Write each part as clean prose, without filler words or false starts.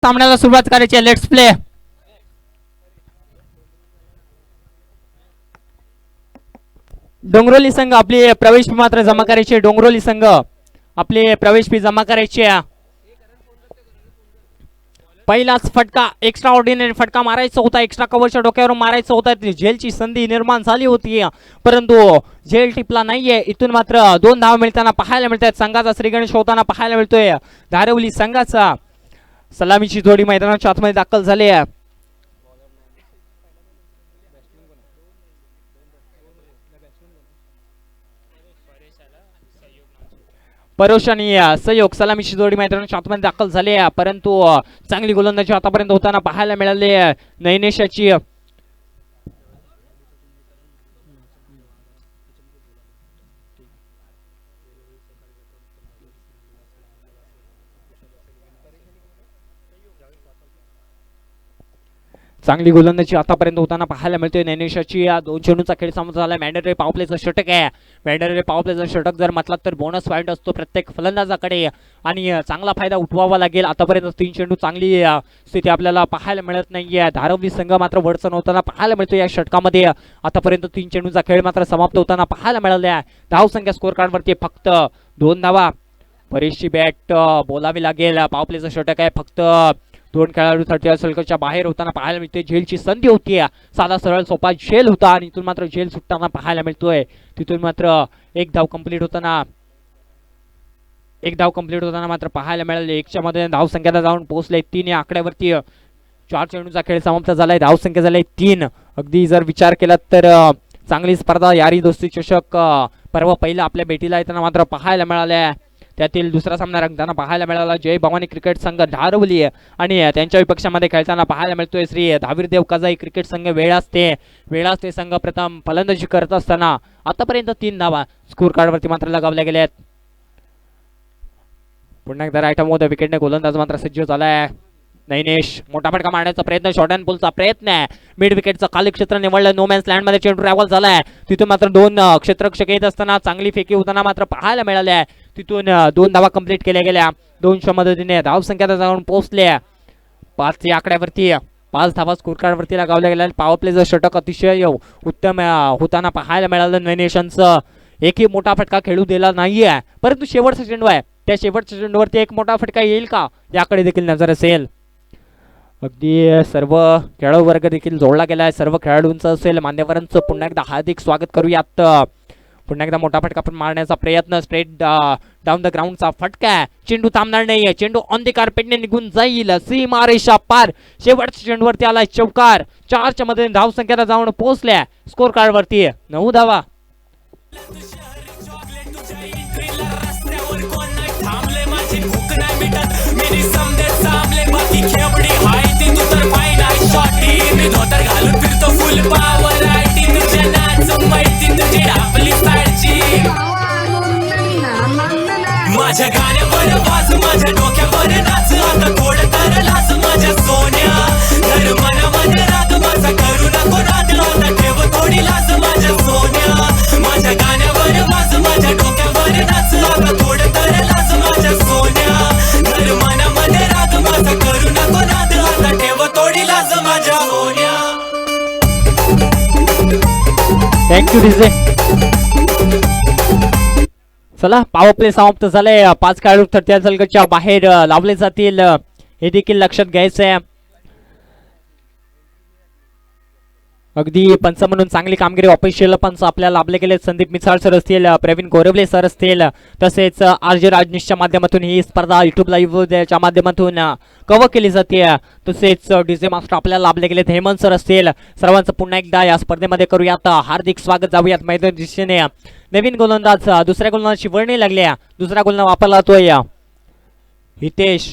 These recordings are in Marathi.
सामन्याला सुरुवात करायची आहे. Let's play. डोंगरोली संघ आपली प्रवेश फी मात्र जमा करायची. डोंगरोली संघ आपली प्रवेश फी जमा करायची आहे. पहिलाच फटका एक्स्ट्रा ऑर्डिनरी फटका मारायचा होता. एक्स्ट्रा कव्हरच्या डोक्यावर मारायचा होता. झेलची संधी निर्माण झाली होती परंतु झेल टिपला नाहीये. इथून मात्र 2 धाव मिळताना पाहायला मिळतात. संघाचा श्रीगणेश होताना पाहायला मिळतोय. धारवली संघाचा सलामीची जोडी मैदानाच्या आतमध्ये दाखल झाली आहे. परोश आणि सहयोग सलामीची जोडी मैदानाच्या आतमध्ये दाखल झाली आहे परंतु चांगली गोलंदाजी आतापर्यंत होताना पाहायला मिळाली. नैनेशाची चांगली गोलंदाजी आतापर्यंत होताना पाहायला मिळते. नैनेशाची 2 चेंडूचा खेळ समाप्त झाला. मॅन्डेटरी पॉवर प्लेचं षटक आहे. मॅन्डेटरी पॉवर प्लेचं षटक जर म्हटलं तर बोनस पॉईंट असतो प्रत्येक फलंदाजाकडे आणि चांगला फायदा उठवावा लागेल. आतापर्यंत 3 चेंडू चांगली स्थिती आपल्याला पाहायला मिळत नाहीये. धारवली संघ मात्र वडचण होताना पाहायला मिळतो. या षटकामध्ये आतापर्यंत 3 चेंडूचा खेळ मात्र समाप्त होताना पाहायला मिळाला आहे. धावसंख्या स्कोर कार्डवरती फक्त 2 धावा. बरीचशी बॅट बोलावी लागेल. पॉवर प्लेचं षटक आहे. फक्त 2 खेळाडू 30 सर्कलच्या बाहेर होताना पाहायला मिळते. झेलची संधी होती. साधा सरळ सोपा झेल होता आणि इथून मात्र झेल सुटताना पाहायला मिळतोय. तिथून मात्र एक धाव कंप्लीट होताना मात्र पाहायला मिळाले. 1च्या मध्ये धावसंख्येला जाऊन पोहोचले. 3 या आकड्यावरती 4 चेंडूचा खेळ समाप्त झालाय. धावसंख्या झाली 3. अगदी जर विचार केला तर चांगली स्पर्धा यारी दोस्ती चषक परवा पहिला आपल्या भेटीला येताना मात्र पाहायला मिळाल्या. त्यातील दुसरा सामना रंगताना पाहायला मिळाला. जय भवानी क्रिकेट संघ धारवली आणि त्यांच्या विपक्षामध्ये खेळताना पाहायला मिळतोय श्री धावीरदेव कजाई क्रिकेट संघ वेळास्ते संघ प्रथम फलंदाजी करत असताना आतापर्यंत 3 धावा स्कोर कार्डवरती मात्र लगावल्या गेल्या आहेत. पुन्हा एकदा राईट मोद विकेटने गोलंदाज मात्र सज्ज झालाय. नैनेश मोठा फटका मारण्याचा प्रयत्न. शॉर्ट अँड पुलचा प्रयत्न आहे. मिड विकेटचं खाली क्षेत्र निवडलं. नो मॅन्स लँड मध्ये चेंडू ट्रॅव्हल झालाय. तिथून मात्र 2 क्षेत्ररक्षक येत असताना चांगली फेकी होताना मात्र पाहायला मिळाल्या. तिथून 2 धावा कंप्लीट केल्या गेल्या. 200 मदतीने धावसंख्या जाऊन पोहोचल्या 5 या आकड्यावरती. 5 धावा स्कोर कार्डवरती लगावल्या गेल्या. पॉवर प्लेचं षटक अतिशय उत्तम होताना पाहायला मिळालं. नैनेशांचं एकही मोठा फटका खेळू दिला नाहीये परंतु शेवटचा चेंडू आहे. त्या शेवटच्या चेंडूवरती एक मोठा फटका येईल का याकडे देखील नजर असेल. अगदी सर्व खेळाडू वर्ग देखील जोडला गेलाय. सर्व खेळाडूंचं असेल. मान्यवरांचं पुन्हा एकदा हार्दिक स्वागत करूयात. पुन्हा एकदा मोठा फटका पण मारण्याचा प्रयत्न. स्ट्रेट डाऊन द ग्राउंडचा फटका. चेंडू थांबणार नाहीये. चेंडू ऑन द कार्पेटने निघून जाईल. सीमारेषा पार. शेवटच्या चेंडूवरती आलाय चौकार. 4च्या मध्ये धावसंख्येला जाऊन पोहोचल्या. स्कोर कार्डवरती 9 धावा. माझ्या गाण्यावर वाज माझ्या डोक्यावर नाच आता थोडं तर लाज माझ्या सोन्या तर मनामध्ये राग माझा करू नको नाद आता ठेव थोडी लाज माझ्या सोन्या माझ्या गाण्यावर वाज माझ्या डोक्यावर नाच आता थोडं तर लाज माझ्या सोन्या तर मनामध्ये राग माझा करू नको नाद आता ठेव थोडी लाज माझ्या सोन्या. Thank you DJ. चला पॉवर प्ले समाप्त झाले. 5 खेळाडू 30 सर्कलच्या बाहेर लावले जातील हे देखील लक्षात घ्यायचं आहे. अगदी पंच म्हणून चांगली कामगिरी ऑफिशियल पंच आपल्याला लाभले गेले. संदीप मिसाळ सर असतील. प्रवीण गोरवले सर असतील. तसेच RJ राजनीशच्या माध्यमातून ही स्पर्धा युट्यूब लाईव्हच्या माध्यमातून कव्हर केली जाते. तसेच डीजे मास्टर आपल्याला लाभले गेलेत. हेमंत सर असतील. सर्वांचं पुन्हा एकदा या स्पर्धेमध्ये करूयात हार्दिक स्वागत. जाऊयात मैदान दिशेने. नवीन गोलंदाज दुसऱ्या गोलंदाजाची वर्णी लागल्या. दुसरा गोलंदाज वापरला जातोय हितेश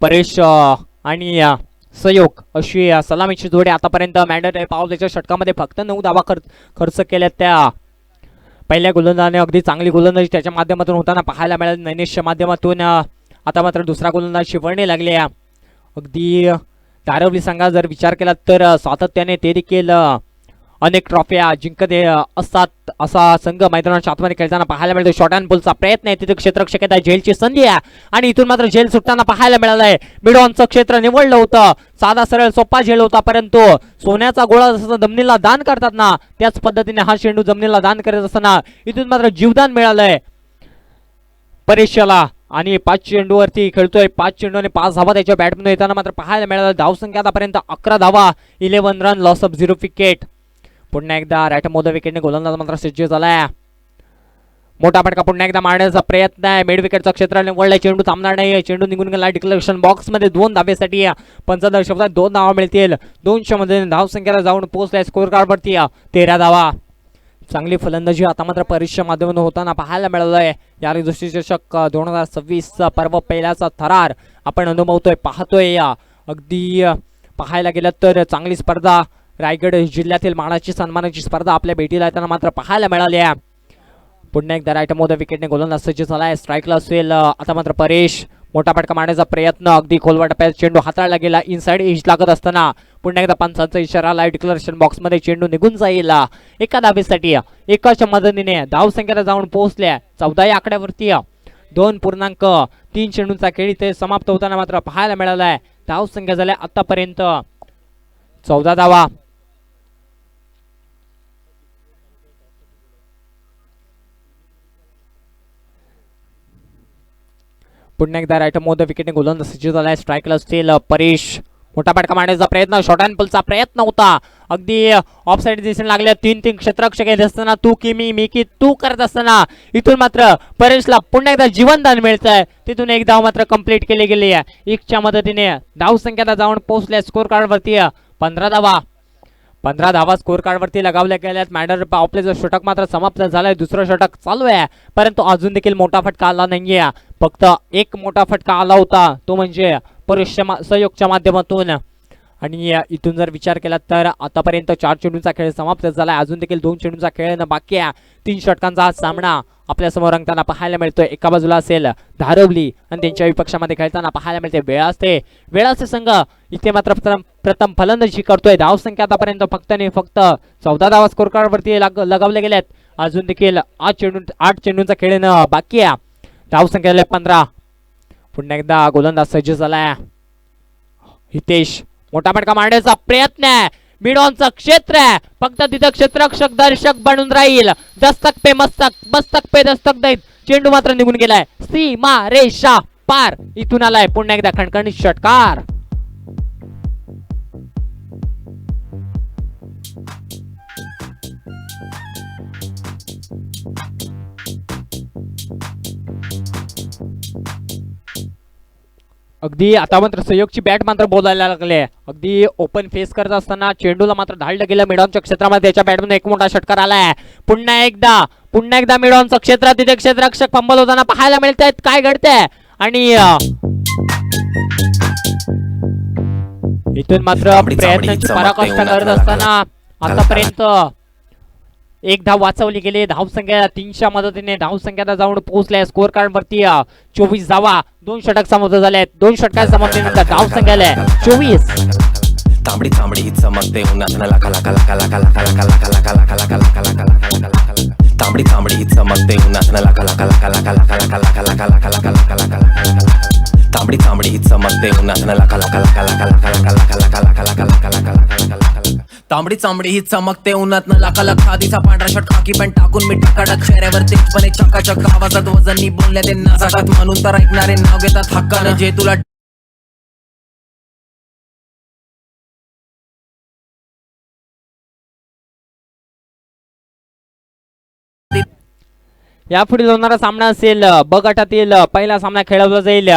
परेश आणि सहयोग अशी सलामीची जोडी. आतापर्यंत मॅन्डेटरी पॉवर प्लेच्या षटकामध्ये फक्त 9 धावा खर्च केल्या. त्या पहिल्या गोलंदाजाने अगदी चांगली गोलंदाजी त्याच्या माध्यमातून होताना पाहायला मिळाली. नैनेशच्या माध्यमातून आता मात्र दुसरा गोलंदाज वर्णी लागले. अगदी धारवली संघा जर विचार केला तर सातत्याने ते देखील अनेक ट्रॉफिया जिंकत असतात असा संघ मैदानाच्या आतमध्ये खेळताना पाहायला मिळतो. शॉर्ट अँड पुलचा प्रयत्न आहे, तिथे क्षेत्ररक्षक आहे, झेलची संधी आहे आणि इथून मात्र झेल सुटताना पाहायला मिळालंय. मिडॉनचं क्षेत्र निवडलं होतं, साधा सरळ सोपा झेल होता, परंतु सोन्याचा गोळा जसं जमिनीला दान करतात ना त्याच पद्धतीने हा चेंडू जमिनीला दान करत असताना इथून मात्र जीवदान मिळालंय परेशला आणि 5 चेंडूवरती खेळतोय. 5 चेंडू आणि 5 धावा त्याच्या बॅटमधून येताना मात्र पाहायला मिळालं. धावसंख्या आतापर्यंत 11 धावा, 11 रन, लॉस ऑफ 0 विकेट. पुन्हा एकदा राईट मोद विकेटने गोलंदाज मात्र सज्ज झालाय. मोठा फटका पुन्हा एकदा मारण्याचा प्रयत्न आहे. मिड विकेटचा क्षेत्र निवडलाय, चेंडू थांबणार नाही, चेंडू निघून गेला डिक्लेरेशन बॉक्स मध्ये. 2 धाबेसाठी 15 शब्दात 2 धावा मिळतील. 200 मध्ये धावसंख्येला जाऊन पोहोचलाय. स्कोर कार्ड वरती 13 धावा. चांगली फलंदाजी आता मात्र परीक्षा माध्यमातून होताना पाहायला मिळालंय. या चषक 2026 पर्व पहिल्याचा थरार आपण अनुभवतोय, पाहतोय. अगदी पाहायला गेलं तर चांगली स्पर्धा रायगड जिल्ह्यातील मानाची सन्मानाची स्पर्धा आपल्या भेटीला येताना मात्र पाहायला मिळाली आहे. पुन्हा एकदा राईट मोद विकेटने गोलंदाज सज्ज झालाय. स्ट्राईकला असेल आता मात्र परेश. मोठा फटका मारण्याचा प्रयत्न, अगदी खोलवा टप्प्यात चेंडू हाताळला गेला. इनसाइड एज लागत असताना पुन्हा एकदा पंचांचा इशारा आला. डिक्लेरेशन बॉक्स मध्ये चेंडू निघून जाईल. एका धाबेसाठी एकाच्या मदतीने धावसंख्येला जाऊन पोहोचल्या 14 या आकड्यावरती. 2.3 चेंडूंचा खेळ इथे समाप्त होताना मात्र पाहायला मिळालाय. धावसंख्या झाल्या आतापर्यंत 14 धावा. पुन्हा एकदा राईट मोद विकेटने गोलंदाज सज्ज झालाय. स्ट्राईकला असतील परेश. मोठा फटका मारण्याचा प्रयत्न, शॉर्ट अँड पुलचा प्रयत्न होता, अगदी ऑफ साईड दिसून लागले. 3 क्षेत्ररक्षक येत असताना तू की मी की तू करत असताना इथून मात्र परेशला पुन्हा एकदा जीवनदान मिळतंय. तिथून एक धाव मात्र कंप्लीट केली गेली आहे. 1च्या मदतीने धावसंख्येला जाऊन पोहोचल्या स्कोर कार्ड वरती 15 धावा. 15 धावा स्कोर कार्ड वरती लगावल्या गेल्यात. मॅडर आपले षटक मात्र समाप्त झालंय. दुसरं षटक चालू आहे, परंतु अजून देखील मोठा फटका आला नाहीये. फक्त एक मोठा फटका आला होता, तो म्हणजे सहयोगच्या माध्यमातून. आणि इथून जर विचार केला तर आतापर्यंत 4 चेंडूंचा खेळ समाप्त झाला. अजून देखील 2 चेंडूंचा खेळ बाकी आहे. 3 षटकांचा हा सामना आपल्या समोर रंगताना पाहायला मिळतोय. एका बाजूला असेल धारवली आणि त्यांच्या विपक्षामध्ये खेळताना पाहायला मिळते वेळाचे संघ. इथे मात्र प्रथम फलंदाजी करतोय. धावसंख्या आतापर्यंत फक्त आणि फक्त 14 धावा स्कोर कार्ड वरती लगावले गेल्यात. अजून देखील 8 चेंडूंचा खेळ बाकी आहे. धावसंख्या 15. पुन्हा एकदा गोलंदाज सज्ज झालाय. हितेश. मोठा फटका मारण्याचा प्रयत्न आहे. मिडॉनचं क्षेत्र आहे, फक्त तिथं क्षेत्ररक्षक दर्शक बनून राहील. दस्तक पे मस्तक, मस्तक पे दस्तक दैत. चेंडू मात्र निघून गेलाय. सीमा रेषा पार. इथून आलाय पुन्हा एकदा खणखणीत षटकार. अगदी आता मात्र सहयोगची बॅट मात्र बोलायला लागले. अगदी ओपन फेस करत असताना चेंडूला मात्र धाडलं गेलं मिडॉनच्या क्षेत्रामध्ये. त्याच्या बॅटमधून एक मोठा षटकार आलाय. पुन्हा एकदा मिडॉनचं क्षेत्र, तिथे क्षेत्ररक्षक फंबल होताना पाहायला मिळत आहेत. काय घडतंय आणि इथून मात्र प्रयत्नांची पराकाष्ठा करत असताना आतापर्यंत 1 धाव वाचवली गेली. धावसंख्या 3च्या मदतीने धावसंख्या जाऊन पोहोचल्या स्कोर कार्ड वरती 24 धावा. 2 षटक समाप्त झाले. 2 षटकांच्या समाप्तीनंतर धावसंख्या 24. तांबडी तांबडी चमकते उन्हात लाका लाका लाका लाका लाका लाका लाका लाका लाका लाका लाका लाका लाका लाका. तांबडी तांबडी चमकते उन्हात लाका लाका लाका लाका लाका लाका लाका लाका लाका लाका लाका लाका लाका. तांबडी तांबडी चमकते उन्हात लाका लाका लाका लाका लाका लाका लाका लाका लाका लाका लाका लाका लाका लाका लाका. तांबडी चांबडी ही चमकते उन्हात लाका लाका. आधीचा पांढरा शर्ट खाकी पॅन्ट टाकून मी टाकाडक चेहऱ्यावर तेजपणे चकाचक आवाजात वजनी बोलल्या ते नाचाटात. म्हणून तर ऐकणारे नाव घेतात हक्कानं. जे तुला यापुढे होणारा सामना असेल ब गटातील पहिला सामना खेळवला जाईल.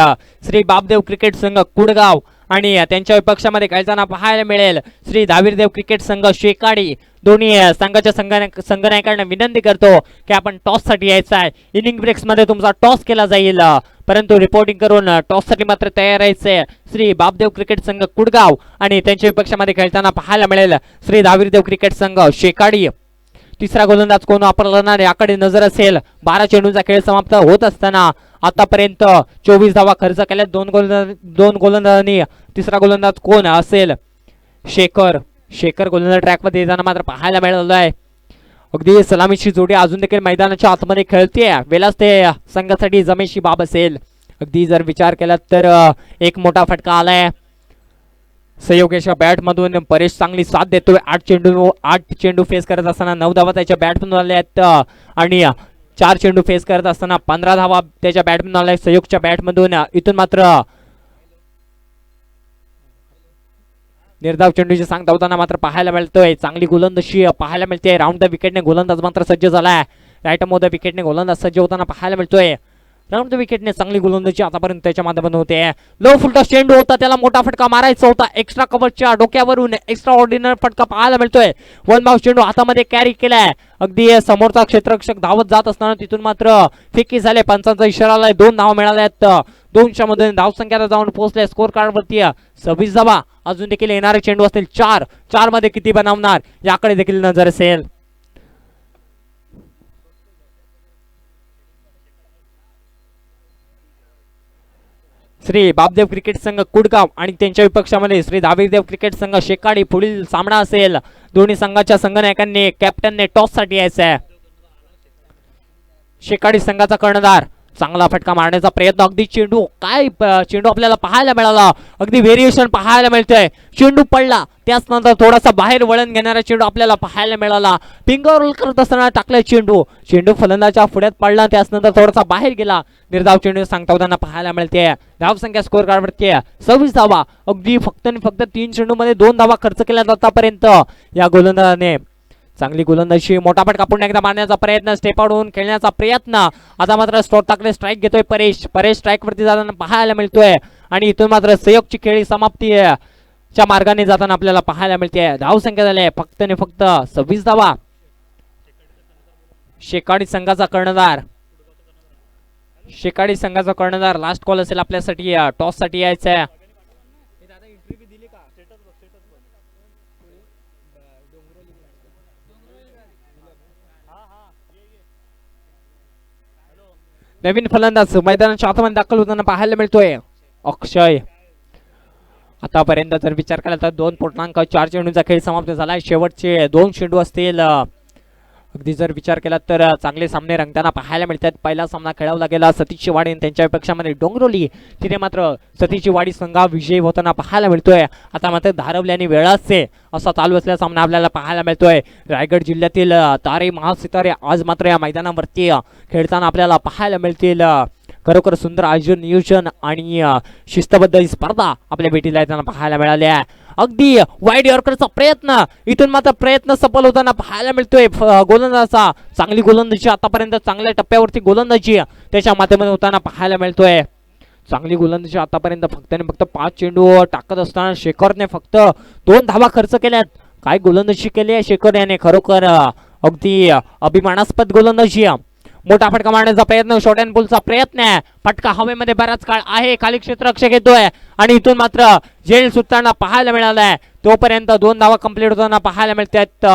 श्री बापदेव क्रिकेट संघ कुडगाव आणि त्यांच्या विपक्षामध्ये खेळताना पाहायला मिळेल श्री धावीरदेव क्रिकेट संघ शेकाडी. दोन्ही संघाच्या संघनायकांना विनंती करतो की आपण टॉस साठी यायचं आहे. इनिंग ब्रेक्स मध्ये तुमचा टॉस केला जाईल, परंतु रिपोर्टिंग करून टॉस साठी मात्र तयार राहायचंय. श्री बापदेव क्रिकेट संघ कुडगाव आणि त्यांच्या विपक्षामध्ये खेळताना पाहायला मिळेल श्री धावीरदेव क्रिकेट संघ शेकाडी. तिसरा गोलंदाज कोण वापरला याकडे नजर असेल. 12 चेंडूंचा खेळ समाप्त होत असताना आतापर्यंत 24 धावा खर्च केल्या 2 गोलंदाजांनी. तिसरा गोलंदाज कोण असेल? शेखर. शेखर गोलंदाज ट्रॅकमध्ये येताना मात्र पाहायला मिळालं आहे. अगदी सलामीची जोडी अजून देखील मैदानाच्या आतमध्ये खेळते. वेलाच ते संघासाठी जमेशी बाब असेल. अगदी जर विचार केला तर एक मोठा फटका आलाय. सहयोगीच्या बॅटमधून परेश चांगली साथ देतोय. 8 चेंडू फेस करत असताना 9 धावा त्याच्या बॅटमधून आल्या आहेत आणि 4 चेंडू फेस करत असताना 15 धावा त्याच्या बॅटमधून आल्या आहेत सहयोगच्या बॅटमधून. इथून मात्र निर्धाव चेंडूची सांग धावताना मात्र पाहायला मिळतोय. चांगली गोलंदाजी पाहायला मिळते. राऊंड द विकेटने गोलंदाज मात्र सज्ज झालाय. राईट द विकेटने गोलंदाज सज्ज होताना पाहायला मिळतोय. राऊंड द विकेटने चांगली गोलंदाजी आतापर्यंत त्याच्या माध्यमातून होते. लो फुलटा चेंडू होता, त्याला मोठा फटका मारायचा होता. एक्स्ट्रा कव्हरच्या डोक्यावरून एक्स्ट्रा ऑर्डिनरी फटका पाहायला मिळतोय. वन बाउन्स चेंडू हातामध्ये कॅरी केलाय. अगदी समोरचा क्षेत्ररक्षक धावत जात असताना तिथून मात्र फेकी झाले. पंचांचा इशारा आलाय. 2 धावा मिळाल्यात. 2च्या मध्ये धावसंख्या जाऊन पोहोचले. स्कोर कार्ड वरती 26 धावा. अजून देखील येणारे चेंडू असतील 4 मध्ये किती बनवणार याकडे देखील नजर असेल. श्री बापदेव क्रिकेट संघ कुडगाव आणि त्यांच्या विपक्षामध्ये श्री दावीरदेव क्रिकेट संघ शेकाडी. पुढील सामना असेल. दोन्ही संघाच्या संघनायकांनी कॅप्टनने टॉस साठी यायचं आहे. शेकाडी संघाचा कर्णधार चांगला फटका मारण्याचा प्रयत्न. अगदी चेंडू चेंडू आपल्याला पाहायला मिळाला. अगदी व्हेरिएशन पाहायला मिळतंय. चेंडू पडला त्याच नंतर थोडासा बाहेर वळण घेणारा चेंडू आपल्याला पाहायला मिळाला. फिंगर रोल करत असताना टाकलाय चेंडू फलंदाच्या पुढ्यात पडला. त्याच नंतर थोडासा बाहेर गेला. निर्धाव चेंडू सांगताना पाहायला मिळते. धावसंख्या स्कोर कार्डवरती 26 धावा. अगदी फक्त 3 चेंडूमध्ये 2 धावा खर्च केल्या आतापर्यंत या गोलंदाजाने. चांगली गोलंदाजी. मोठा फटका पुन्हा एकदा मारण्याचा प्रयत्न. स्टेप आउट खेळण्याचा प्रयत्न. आता मात्र टाकले स्ट्राईक घेतोय परेश स्ट्राईक वरती जाताना पाहायला मिळतोय. आणि इथून मात्र सहयोगची खेळी समाप्ती च्या मार्गाने जाताना आपल्याला पाहायला मिळते. धावसंख्या झाली आहे फक्त 26 धावा. शेकाडी संघाचा कर्णधार लास्ट कॉल असेल आपल्यासाठी. टॉस साठी यायचं आहे. नवीन फलंदाज मैदानाच्या आतमध्ये दाखल होताना पाहायला मिळतोय अक्षय. आतापर्यंत जर विचार केला तर 2.4 चेंडूंचा खेळ समाप्त झालाय. शेवटचे 2 चेंडू असतील. अगदी जर विचार केला तर चांगले सामने रंगताना पाहायला मिळतात. पहिला सामना खेळवला गेला सतीशची वाडी त्यांच्या विपक्षामध्ये डोंगरोली. तिथे मात्र सतीशची वाडी संघ विजयी होताना पाहायला मिळतोय. आता मात्र धारवली आणि वेळाचे असा चालू असलेला सामना आपल्याला पाहायला मिळतोय. रायगड जिल्ह्यातील तारे महासितारे आज मात्र या मैदानावरती खेळताना आपल्याला पाहायला मिळतील. खरोखर सुंदर आयोजन नियोजन आणि शिस्तबद्ध ही स्पर्धा आपल्या भेटीला येताना पाहायला मिळाल्या. अगदी वाईड यॉर्करचा प्रयत्न. इथून मात्र प्रयत्न सफल होताना पाहायला मिळतोय गोलंदाजाचा. चांगली गोलंदाजी आतापर्यंत चांगल्या टप्प्यावरती गोलंदाजी त्याच्या माध्यमातून होताना पाहायला मिळतोय. चांगली गोलंदाजी आतापर्यंत फक्त 5 चेंडू टाकत असताना शेखरने फक्त 2 धावा खर्च केल्यात. काय गोलंदाजी केली आहे शेखर याने. खरोखर अगदी अभिमानास्पद गोलंदाजी. मोठा फटका मारण्याचा प्रयत्न. शॉर्ट अँड पुलचा प्रयत्न आहे. फटका हवेमध्ये बराच काळ आहे. खाली क्षेत्ररक्षक येतोय आणि इथून मात्र झेल सुटताना पाहायला मिळालाय. तोपर्यंत 2 धावा कंप्लीट होताना पाहायला मिळतात.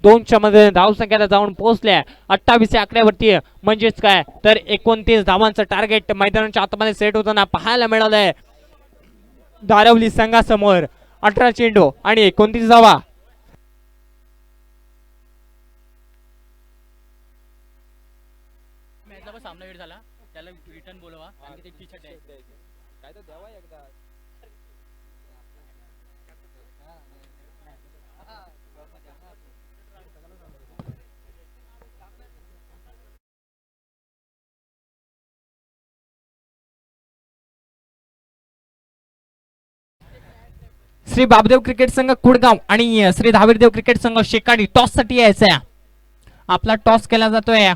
2च्या मध्ये धावसंख्याला जाऊन पोहोचल्या 28 या आकड्यावरती. म्हणजेच काय तर 29 धावांचं टार्गेट मैदानाच्या आतमध्ये सेट होताना पाहायला मिळालंय. धारवली संघासमोर 18 चेंडू आणि 29 धावा. सामना वेळ झाला त्याला रिटर्न बोलवा आणि ते टी-शर्ट आहे काय तर द्यावा एकदा. श्री बापदेव क्रिकेट संघ कुडगाव आणि श्री धावीरदेव क्रिकेट संघ शेकाडी टॉस साठी यायचा. आपला टॉस केला जातोय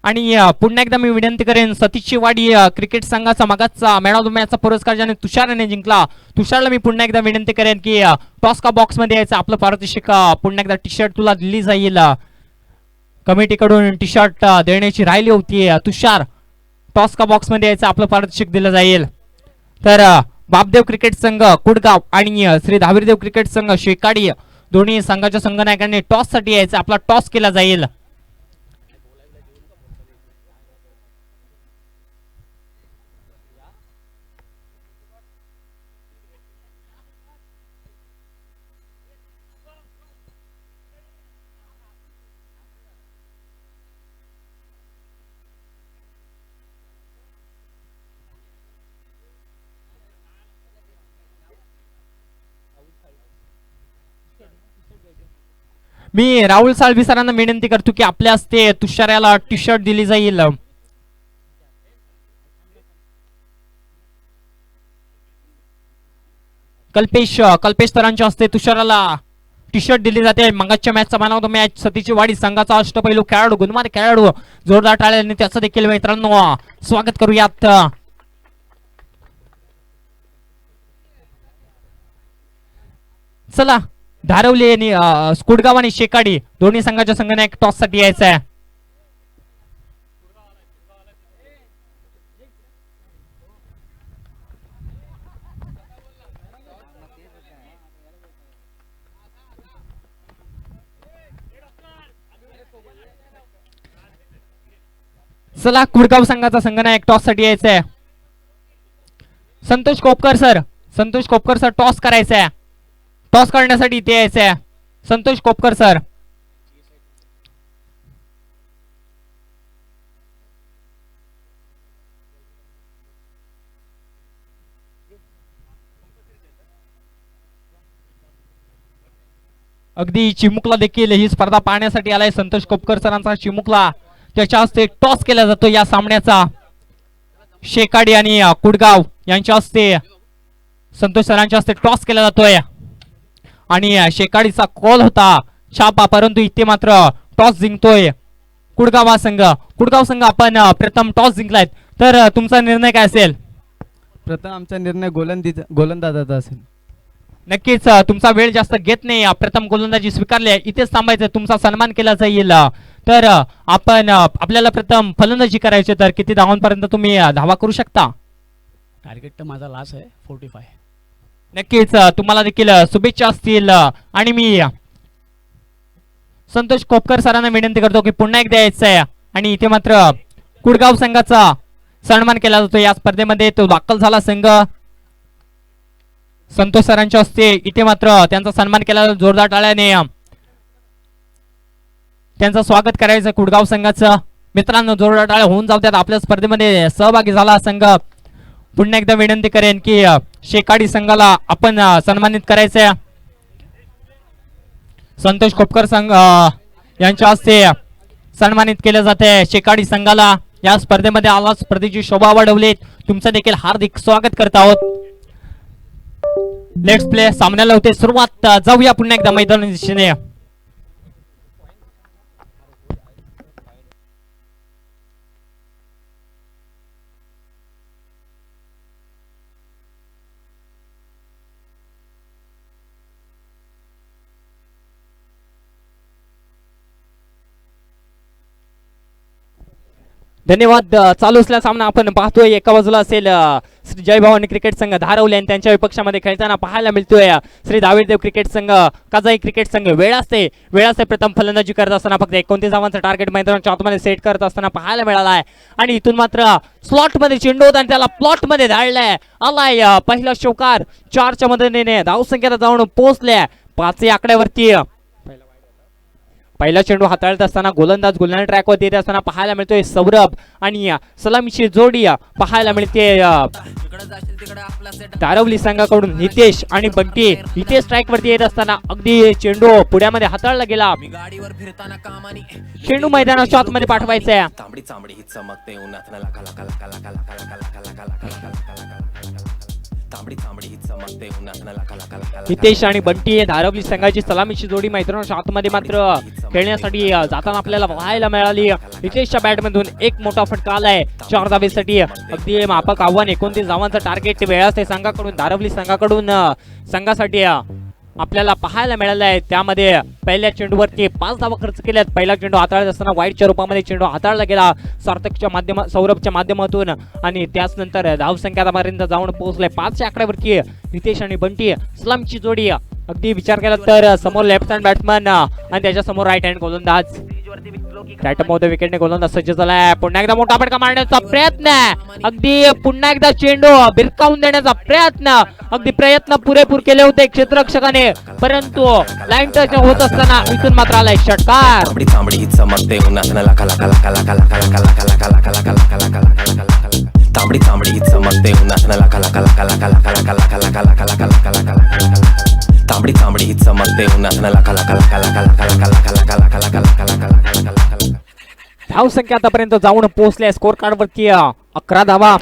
आणि पुन्हा एकदा मी विनंती करेन सतीशची वाडी क्रिकेट संघाचा मागाचा मॅन ऑफ द मॅचचा पुरस्कार ज्याने तुषारने जिंकला. तुषारला मी पुन्हा एकदा विनंती करेन की टॉस का बॉक्स मध्ये यायचं. आपलं पारितोषिक पुन्हा एकदा टी शर्ट तुला दिली जाईल. कमिटीकडून टी शर्ट देण्याची राहिली होती. तुषार टॉस का बॉक्स मध्ये यायचं. आपलं पारितोषिक दिलं जाईल. तर बापदेव क्रिकेट संघ कुडगाव आणि श्री धावीरदेव क्रिकेट संघ शेकाडी दोन्ही संघाच्या संघनायकांनी टॉस साठी यायचं. आपला टॉस केला जाईल. मी राहुल साळवी सरांना विनंती करतो की आपल्या हस्ते तुषाराला टी शर्ट दिली जाईल. कल्पेश सरांच्या हस्ते तुषाराला टी शर्ट दिली जाते. मंगाच्या मॅचचा मानवतो मॅच सतीची वाडी संघाचा अष्टपैलू खेळाडू गुणवान खेळाडू जोरदार टाळ्यांनी त्याचं देखील मित्रांनो स्वागत करूयात. चला धारवली आणि कुडगाव आणि शेकाडी दोन्ही संघाच्या संघाने एक टॉस साठी यायचं आहे. चला कुडगाव संघाचा संघाने एक टॉस साठी यायचं आहे. संतोष कोपकर सर टॉस करायचा आहे. टॉस करण्यासाठी इथे यायचं आहे. संतोष कोपकर सर. अगदी चिमुकला देखील ही स्पर्धा पाहण्यासाठी आलाय. संतोष कोपकर सरांचा चिमुकला त्याच्या हस्ते टॉस केला जातो या सामन्याचा. शेकाडी आणि कुडगाव यांच्या हस्ते संतोष सरांच्या हस्ते टॉस केला जातोय आणि शेकाडीचा कॉल होता छापा, परंतु इथे मात्र टॉस जिंकतोय कुडगाव संघ. आपण प्रथम टॉस जिंकलायत, तर तुमचा निर्णय काय असेल? प्रथम आमचा निर्णय गोलंदाजाचा असेल. नक्कीच तुमचा वेळ जास्त घेत नाही. प्रथम गोलंदाजी स्वीकारली आहे, इथेच थांबायचं, तुमचा सन्मान केला जाईल. तर आपण आपल्याला प्रथम फलंदाजी करायची, तर किती धावांपर्यंत तुम्ही धावा करू शकता? टार्गेट तर माझा लास्ट आहे 45. नक्कीच तुम्हाला देखील शुभेच्छा असतील. आणि मी संतोष कोपकर सरांना विनंती करतो की पुन्हा एकदा यायचं आहे आणि इथे मात्र कुडगाव संघाचा सन्मान केला जातो. या स्पर्धेमध्ये तो दाखल झाला संघ. संतोष सरांच्या हस्ते इथे मात्र त्यांचा सन्मान केला, जोरदार टाळ्याने त्यांचं स्वागत करायचं कुडगाव संघाचं. मित्रांनो जोरदार टाळ्या होऊन जाऊ द्यात. आपल्या स्पर्धेमध्ये सहभागी झाला संघ. पुन्हा एकदा विनंती करेन की शेकाडी संघाला आपण सन्मानित करायचंय. संतोष कोपकर संघ यांच्या हस्ते सन्मानित केले जाते शेकाडी संघाला. या स्पर्धेमध्ये आला स्पर्धेची शोभा वाढवली. तुमचं देखील हार्दिक स्वागत करत आहोत. लेट्स प्ले सामन्याला होते सुरुवात. जाऊया पुन्हा एकदा मैदानी दिशेने. धन्यवाद. चालू असलेला सामना आपण पाहतोय. एका बाजूला असेल श्री जय भवानी क्रिकेट संघ धारवली आणि त्यांच्या विपक्षामध्ये खेळताना पाहायला मिळतोय श्री दावीरदेव क्रिकेट संघ काजाई क्रिकेट संघ. वेळ असते प्रथम फलंदाजी करत असताना फक्त 29 धावांचं टार्गेट मैदानाच्या आतमध्ये सेट करत असताना पाहायला मिळाला आहे. आणि इथून मात्र स्लॉट मध्ये चेंडू होता आणि त्याला प्लॉट मध्ये धाडलाय. आलाय पहिला शोकार 4च्या मदतीने धावसंख्येला जाऊन पोहोचल्या 5 आकड्यावरती. पहिला चेंडू हाताळत असताना गोलंदाज गुलंदाज ट्रॅकवरती येत असताना पाहायला मिळतोय सौरभ आणि सलामीची जोडी पाहायला मिळते धारवली संघाकडून नितेश आणि बंटी. इथे स्ट्राईक वरती येत असताना अगदी चेंडू पुढ्यामध्ये हाताळला गेला. चेंडू मैदानाच्या आतमध्ये पाठवायचा आहे. हितेश आणि बंटी धारवली संघाची सलामीची जोडी मैदानाच्या आतमध्ये मात्र खेळण्यासाठी जाताना आपल्याला पाहायला मिळाली. हितेशच्या बॅट मधून एक मोठा फटका आलाय 4 धावेसाठी. अगदी माफक आव्हान 29 धावांचं टार्गेट वेळाचे संघाकडून धारवली संघाकडून संघासाठी आपल्याला पाहायला मिळालं आहे. त्यामध्ये पहिल्या चेंडूवरती 5 धावा खर्च केल्यात. पहिला चेंडू हाताळत असताना वाईटच्या रूपामध्ये चेंडू हाताळला गेला सौरभच्या माध्यमातून आणि त्याच नंतर धावसंख्यापर्यंत जाऊन पोहोचले 5च्या आकड्यावरती. नितेश आणि बंटी सलामची जोडी. अगदी विचार केला तर समोर लेफ्ट हँड बॅट्समन आणि त्याच्या समोर राईट हँड गोलंदाज. विकेटने गोलंदाज सज्ज झालाय. पुन्हा एकदा मोठा फटका मारण्याचा प्रयत्न. अगदी पुन्हा एकदा चेंडू भिरकावून देण्याचा प्रयत्न. अगदी प्रयत्न पुरेपूर केले होते क्षेत्ररक्षकाने, परंतु लाईन टच होत असताना इथून मात्र आलाय षटकार. तांबडी तांबडी चमकते उन्हात नला कला कला कला कला कला कला कला कला कला कला कला कला कला तांबडी तांबडी चमकते उन्हात नला कला कला कला कला कला कला धावसंख्या आतापर्यंत जाऊन पोहोचल्या स्कोर कार्ड वरती 11 धावा.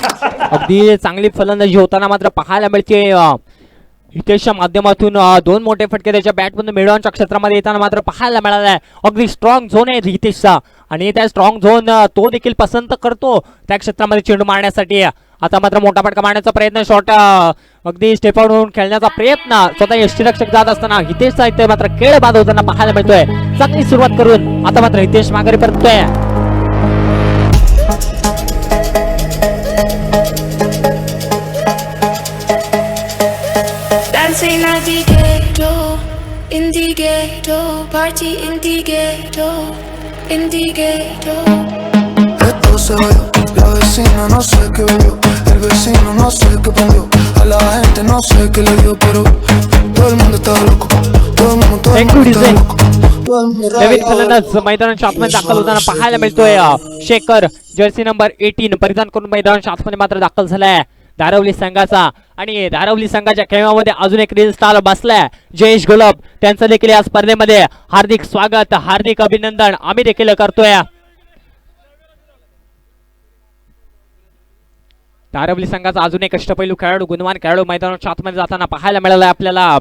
अगदी चांगली फलंदाजी होताना मात्र पाहायला मिळते. हितेशच्या माध्यमातून 2 मोठे फटके त्याच्या बॅटमधून मिडॉनच्या क्षेत्रामध्ये येताना मात्र पाहायला मिळालाय. अगदी स्ट्रॉंग झोन आहे हितेशचा आणि त्या स्ट्रॉंग झोन तो देखील पसंत करतो त्या क्षेत्रामध्ये चेंडू मारण्यासाठी. आता मात्र मोठा फटका मारण्याचा प्रयत्न, शॉट अगदी स्टेप आउट होऊन खेळण्याचा प्रयत्न, स्वतः यष्टीरक्षक जात असताना हितेशचा इथे मात्र खेळ बाद होताना पाहायला मिळतोय. चांगली सुरुवात करून आता मात्र हितेश माघारी परततोय. Dancing at the ghetto, in the ghetto, party in the ghetto, in the ghetto. Esto se vio, la vecina no sé qué bebió, el vecino no sé qué prendió, a la gente no sé qué le dio, pero todo el mundo está loco, todo el mundo está loco. नवीन फलंदाज मैदानाच्या आतमध्ये दाखल होताना पाहायला मिळतोय. शेखर जर्सी नंबर 18 परिधान करून मैदानाच्या आतमध्ये मात्र दाखल झालाय धारवली संघाचा. आणि धारवली संघाच्या खेळामध्ये अजून एक रील स्टार बसलाय जयेश गुलाब. त्यांचं देखील या स्पर्धेमध्ये हार्दिक स्वागत, हार्दिक अभिनंदन आम्ही देखील करतोय. धारवली संघाचा अजून एक अष्टपैलू खेळाडू, गुणवान खेळाडू मैदानाच्या आतमध्ये जाताना पाहायला मिळालाय आपल्याला.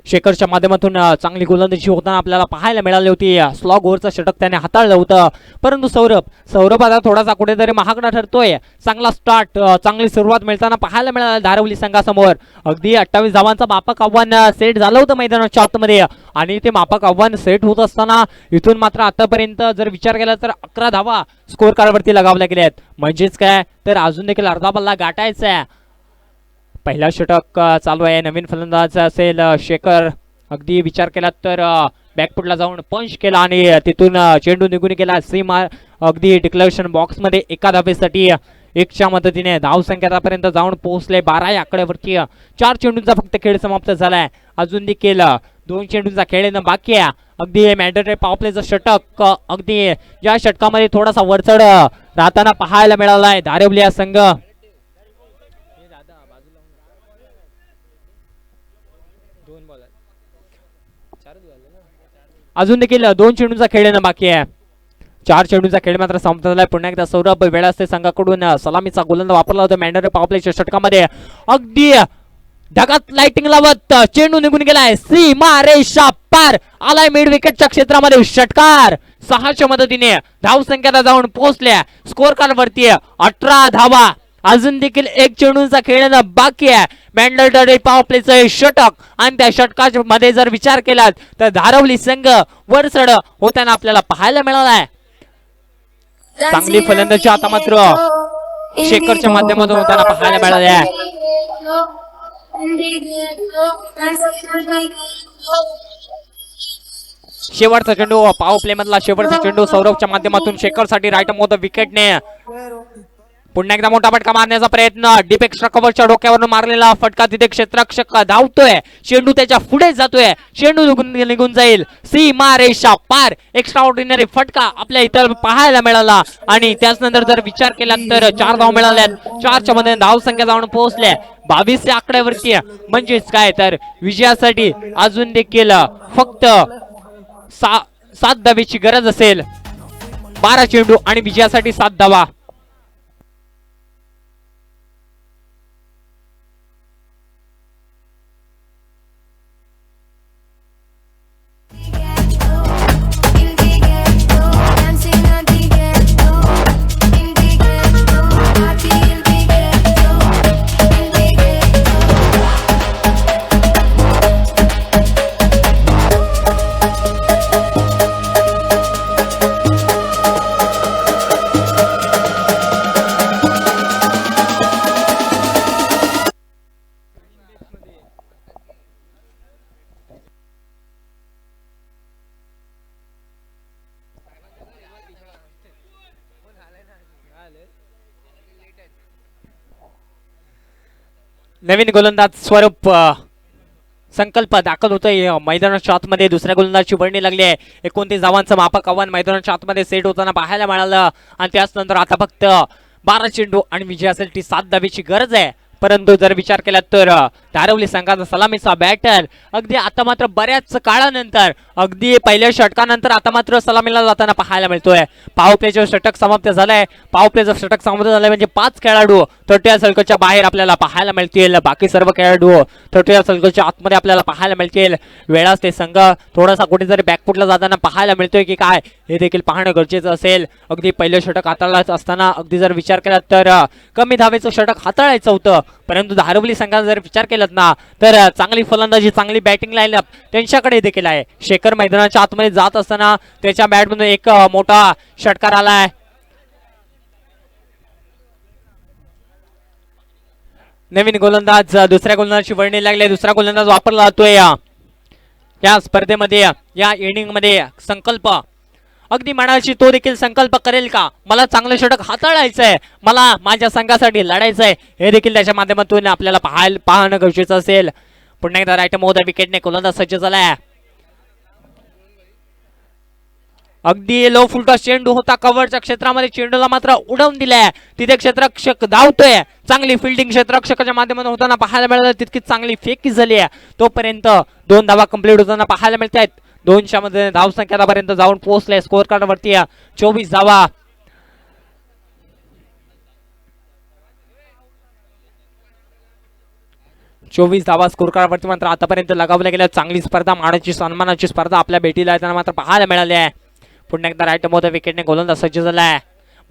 शेखरच्या माध्यमातून चांगली गोलंदाजी होताना आपल्याला पाहायला मिळाली होती. स्लॉग ओव्हरचं षटक त्याने हाताळलं होतं, परंतु सौरभ आता थोडासा कुठेतरी महागडा ठरतोय. चांगला स्टार्ट, चांगली सुरुवात मिळताना पाहायला मिळालं धारवली संघासमोर. अगदी 28 धावांचं मापक आव्हान सेट झालं होतं मैदानाच्या आतमध्ये आणि ते मापक आव्हान सेट होत असताना इथून मात्र आतापर्यंत जर विचार केला तर 11 धावा स्कोर कार्डवरती लगावल्या गेल्या आहेत. म्हणजेच काय तर अजून देखील अर्धा बल्ला गाठायचा आहे. पहिला षटक चालू आहे. नवीन फलंदाज असेल शेखर. अगदी विचार केला तर बॅकफुटला जाऊन पंच केला आणि तिथून चेंडू निघून गेला सीमा अगदी डिक्लेरेशन बॉक्स मध्ये एका धावेसाठी 1च्या मदतीने धावसंख्यापर्यंत जाऊन पोहोचले 12 या आकड्यावरती. 4 चेंडूंचा फक्त खेळ समाप्त झालाय. अजून देखील 2 चेंडूंचा खेळ येणं बाकी आहे. अगदी मॅन्डेटरी पॉवर प्लेचं षटक अगदी या षटकामध्ये थोडासा वरचढ राहताना पाहायला मिळालाय धारवली हा संघ. अजून देखील 2 चेंडूंचा खेळ येणं बाकी आहे. 4 चेंडूंचा खेळ मात्र संपत झालाय. पुन्हा एकदा सौरभ वेळास्ते संघाकडून सलामीचा गोलंदाज वापरला होता मॅन्डेटरी पॉवर प्लेच्या षटकामध्ये. अगदी ढगात लाइटिंग लावत चेंडू निघून गेलाय सीमा रेषा पार. आलाय मिड विकेटच्या क्षेत्रामध्ये षटकार. 6च्या मदतीने धावसंख्या जाऊन पोहोचल्या स्कोर कार्ड वरती 18 धावा. अजून देखील 1 चेंडूंचा खेळणं बाकी आहे. मॅन्डेटरी पॉवर प्लेचं षटक आणि त्या षटकाच्या मध्ये जर विचार केला तर धारवली संघ वरचढ होताना आपल्याला पाहायला मिळालाय. चांगली फलंदाजी आता मात्र शेखरच्या माध्यमातून होताना पाहायला मिळाले आहे. शेवटचा चेंडू पॉवर प्ले मधला शेवटचा चेंडू सौरभच्या माध्यमातून शेखरसाठी राईट मोद विकेटने. पुन्हा एकदा मोठा फटका मारण्याचा प्रयत्न. डीप एक्स्ट्रा कव्हरच्या डोक्यावरून मारलेला फटका तिथे क्षेत्ररक्षक धावतोय. चेंडू त्याच्या पुढे जातोय. चेंडू निघून जाईल सीमा रेषा पार. एक्स्ट्रा ऑर्डिनरी फटका आपल्या इतर पाहायला मिळाला आणि त्याच नंतर जर विचार केला तर 4 धाव मिळाल्यात. 4च्या मध्ये धाव संख्या जाऊन पोहोचल्या 22 या आकड्यावरती. म्हणजेच काय तर विजयासाठी अजून देखील फक्त 7 धावेची गरज असेल. 12 चेंडू आणि विजयासाठी 7 धावा. नवीन गोलंदाज स्वरूप संकल्प दाखल होतोय मैदानाच्या आतमध्ये. दुसऱ्या गोलंदाजची वर्णी लागली आहे. 29 धावांचं मापक आव्हान मैदानाच्या आतमध्ये सेट होताना पाहायला मिळालं आणि त्याच नंतर आता फक्त 12 चेंडू आणि विजयासाठी 7 धावेची गरज आहे. परंतु जर विचार केला तर धारवली संघाचा सलामीचा बॅटर अगदी आता मात्र बऱ्याच काळानंतर अगदी पहिल्या षटकानंतर आता मात्र सलामीला जाताना पाहायला मिळतोय. पॉवर प्लेचं षटक समाप्त झालंय. पॉवर प्लेचं षटक समाप्त झालंय म्हणजे 5 खेळाडू 30 सर्कलच्या बाहेर आपल्याला पाहायला मिळतील. बाकी सर्व खेळाडू 30 सर्कलच्या आतमध्ये आपल्याला पाहायला मिळतील. वेळाच ते संघ थोडासा कुठेतरी बॅकफुटला जाताना पाहायला मिळतोय की काय हे देखील पाहणं गरजेचं असेल. अगदी पहिलं षटक हाताळत असताना अगदी जर विचार केला तर कमी धावेचं षटक हाताळायचं होतं, परंतु धारवली संघाचा जर विचार केलात ना तर चांगली फलंदाजी चांगली बॅटिंग लाईनअप त्यांच्याकडे देखील आहे. शेखर मैदानाच्या आतमध्ये जात असताना त्याच्या बॅटमधून एक मोठा षटकार आलाय. नवीन गोलंदाज दुसऱ्या गोलंदाजाची वर्णी लागली. दुसरा गोलंदाज वापरला जातोय या स्पर्धेमध्ये या इनिंग मध्ये. संकल्प अगदी म्हणायची तो देखील संकल्प करेल का, मला चांगलं षटक हाताळायचंय, मला माझ्या संघासाठी लढायचंय, हे देखील त्याच्या माध्यमातून आपल्याला पाहणं गरजेचं असेल. पुन्हा एकदा राईट मोहता विकेटने गोलंदाज सज्ज झालाय. अगदी लो फुलटॉस चेंडू होता कव्हरच्या क्षेत्रामध्ये, चेंडूला मात्र उडवून दिलाय. तिथे क्षेत्ररक्षक धावतोय. चांगली फिल्डिंग क्षेत्ररक्षकाच्या माध्यमातून होताना पाहायला मिळालं. तितकीच चांगली फेकी झाली आहे. तोपर्यंत 2 धावा कंप्लीट होताना पाहायला मिळत आहेत. 200 मध्ये धावसंख्या आतापर्यंत जाऊन पोहोचले. स्कोअर कार्ड वरती 24 धावा. स्कोर कार्डवरती मात्र आतापर्यंत लगावल्या गेल्या. चांगली स्पर्धा, मानाची सन्मानाची स्पर्धा आपल्या भेटीला येताना मात्र पाहायला मिळाली आहे. पुन्हा एकदा राईट मोहता विकेटने गोलंदाज सज्ज झालाय.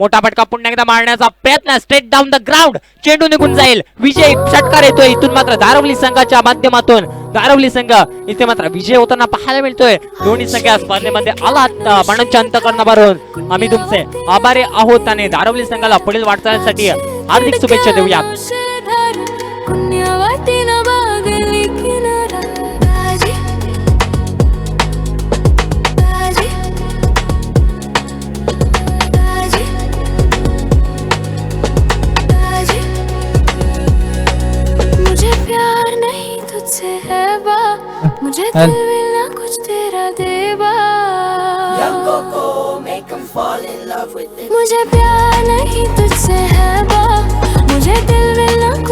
मोठा फटका पुन्हा एकदा मारण्याचा प्रयत्न. स्ट्रेट डाऊन द ग्राउंड, चेंडू निघून जाईल. विजय षटकार येतोय इथून मात्र धारवली संघाच्या माध्यमातून. धारवली संघ इथे मात्र विजय होताना पाहायला मिळतोय. दोन्ही संघ या स्पर्धेमध्ये आलात मनच्या अंतःकरणावरून आम्ही तुमचे आभारी आहोत आणि धारवली संघाला पुढील वाटचालीसाठी हार्दिक शुभेच्छा देऊयात. मुझे दिल मिलना कुछ तेरा देवा. मुझे प्यार नहीं तुझसे है बा, मुझे दिल मिलना कुछ